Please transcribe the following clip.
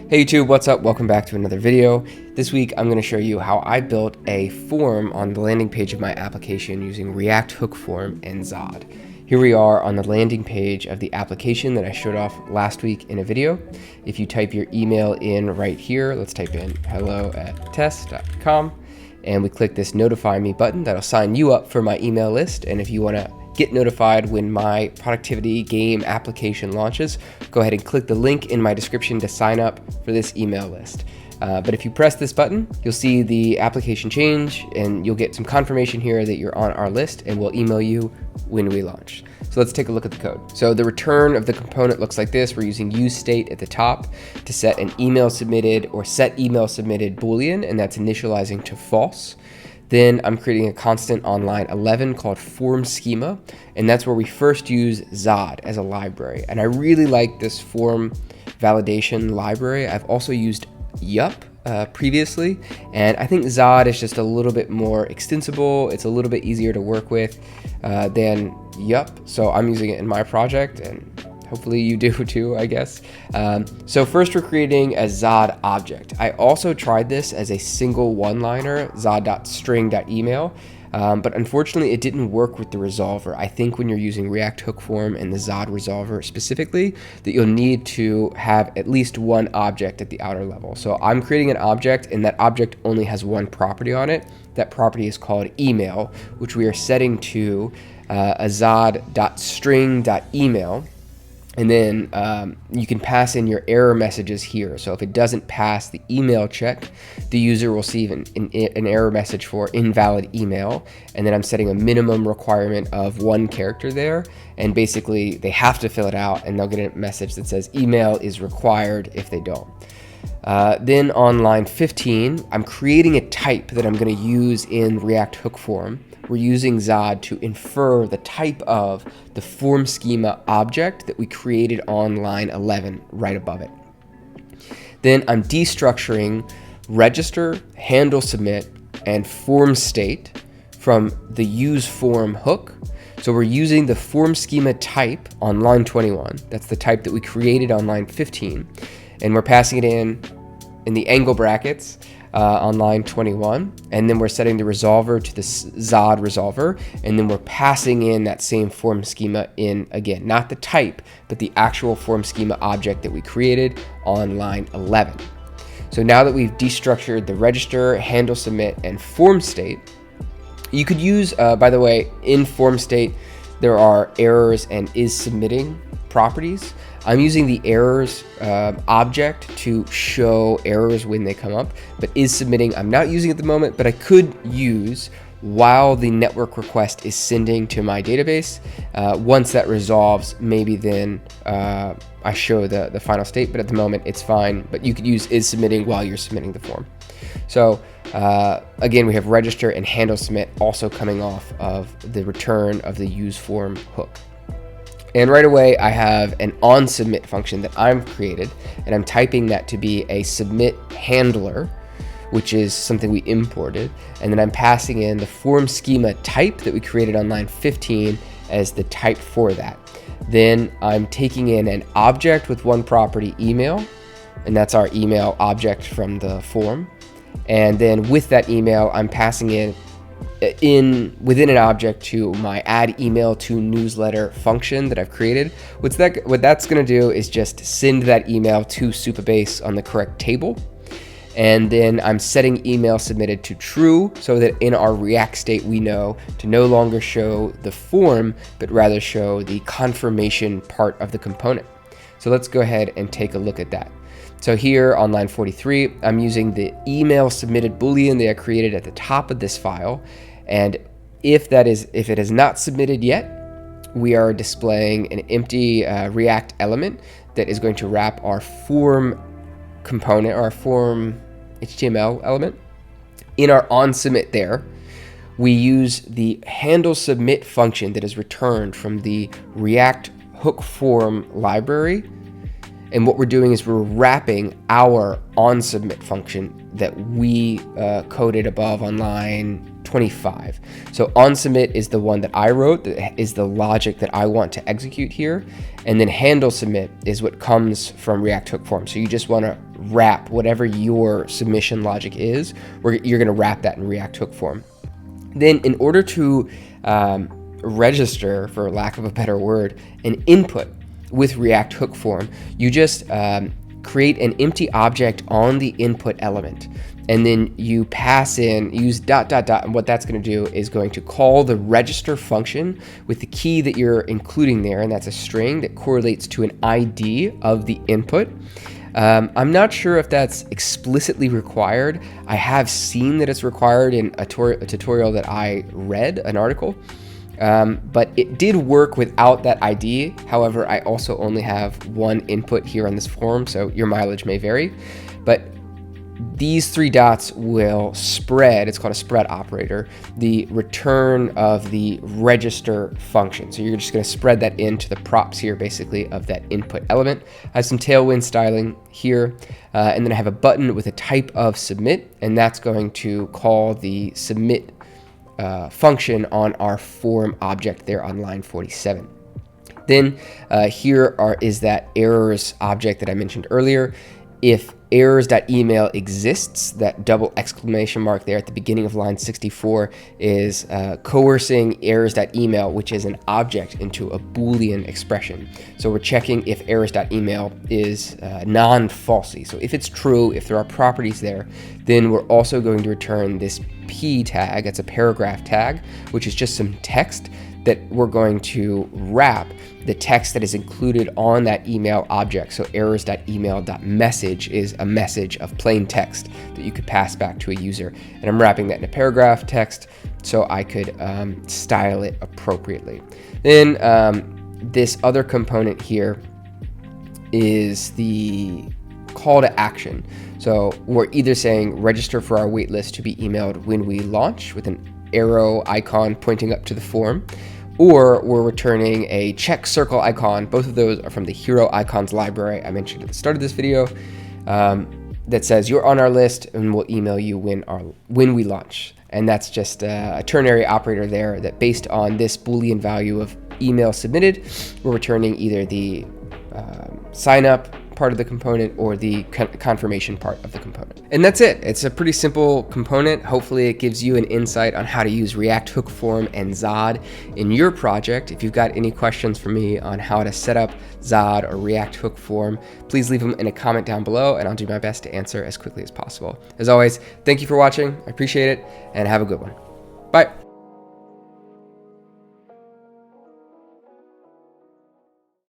Hey YouTube, what's up? Welcome back to another video. This week I'm going to show you how I built a form on the landing page of my application using React Hook Form and ZOD. Here we are on the landing page of the application that I showed off last week in a video. If you type your email in right here, let's type in hello@test.com, and we click this notify me button. That'll sign you up for my email list, and if you want to get notified when my productivity game application launches, go ahead and click the link in my description to sign up for this email list. But if you press this button, you'll see the application change and you'll get some confirmation here that you're on our list, and we'll email you when we launch. So let's take a look at the code. So the return of the component looks like this. We're using useState at the top to set an email submitted or set email submitted Boolean, and that's initializing to false. Then I'm creating a constant on line 11 called form schema, and that's where we first use ZOD as a library. And I really like this form validation library. I've also used Yup previously, and I think ZOD is just a little bit more extensible. It's a little bit easier to work with than Yup, so I'm using it in my project, and hopefully you do too, I guess. So first we're creating a ZOD object. I also tried this as a single one-liner, zod.string.email, but unfortunately it didn't work with the resolver. I think when you're using React Hook Form and the ZOD resolver specifically, that you'll need to have at least one object at the outer level. So I'm creating an object, and that object only has one property on it. That property is called email, which we are setting to a zod.string.email. And then you can pass in your error messages here. So if it doesn't pass the email check, the user will receive an error message for invalid email. And then I'm setting a minimum requirement of 1 character there. And basically they have to fill it out, and they'll get a message that says email is required if they don't. Then on line 15, I'm creating a type that I'm going to use in React Hook Form. We're using ZOD to infer the type of the form schema object that we created on line 11 right above it. Then I'm destructuring register, handle submit, and form state from the use form hook. So we're using the form schema type on line 21. That's the type that we created on line 15. And we're passing it in the angle brackets on line 21, and then we're setting the resolver to the ZOD resolver, and then we're passing in that same form schema in again, not the type, but the actual form schema object that we created on line 11. So now that we've destructured the register, handle submit, and form state, you could use, by the way, in form state, there are errors and is submitting properties. I'm using the errors object to show errors when they come up, but is submitting I'm not using at the moment, but I could use while the network request is sending to my database. Once that resolves, maybe then I show the final state, but at the moment it's fine. But you could use is submitting while you're submitting the form. So again, we have register and handle submit also coming off of the return of the use form hook. And right away, I have an onSubmit function that I've created, and I'm typing that to be a submit handler, which is something we imported. And then I'm passing in the form schema type that we created on line 15 as the type for that. Then I'm taking in an object with 1 property, email, and that's our email object from the form. And then with that email, I'm passing in within an object to my add email to newsletter function that I've created. What that's going to do is just send that email to Supabase on the correct table. And then I'm setting email submitted to true, so that in our React state we know to no longer show the form, but rather show the confirmation part of the component. So let's go ahead and take a look at that. So here on line 43, I'm using the email submitted Boolean that I created at the top of this file. And if it is not submitted yet, we are displaying an empty React element that is going to wrap our form component, or our form HTML element. In our onSubmit there, we use the handle submit function that is returned from the React Hook Form library. And what we're doing is we're wrapping our onSubmit function that we coded above on line 25. So onSubmit is the one that I wrote, that is the logic that I want to execute here. And then handle submit is what comes from React Hook Form. So you just want to wrap whatever your submission logic is, where you're going to wrap that in React hook form. Then in order to register, for lack of a better word, an input with React hook form, you just create an empty object on the input element. And then you pass in, use ... and what that's going to do is going to call the register function with the key that you're including there, and that's a string that correlates to an ID of the input. I'm not sure if that's explicitly required. I have seen that it's required in a tutorial that I read, an article, but it did work without that ID. However, I also only have one input here on this form, so your mileage may vary. But these 3 dots will spread, it's called a spread operator, the return of the register function. So you're just going to spread that into the props here, basically, of that input element. I have some Tailwind styling here, and then I have a button with a type of submit, and that's going to call the submit function on our form object there on line 47. Then here is that errors object that I mentioned earlier. If errors.email exists, that double exclamation mark there at the beginning of line 64 is coercing errors.email, which is an object, into a Boolean expression. So we're checking if errors.email is non-falsy. So if it's true, if there are properties there, then we're also going to return this p tag, that's a paragraph tag, which is just some text that we're going to wrap the text that is included on that email object. So errors.email.message is a message of plain text that you could pass back to a user. And I'm wrapping that in a paragraph text so I could style it appropriately. Then this other component here is the call to action. So we're either saying register for our waitlist to be emailed when we launch with an arrow icon pointing up to the form, or we're returning a check circle icon. Both of those are from the hero icons library I mentioned at the start of this video, that says you're on our list and we'll email you when we launch. And that's just a ternary operator there that, based on this Boolean value of email submitted, we're returning either the sign up part of the component or the confirmation part of the component. And that's it. It's a pretty simple component. Hopefully it gives you an insight on how to use React hook form and ZOD in your project. If you've got any questions for me on how to set up ZOD or React hook form, please leave them in a comment down below and I'll do my best to answer as quickly as possible. As always, thank you for watching. I appreciate it, and have a good one. Bye.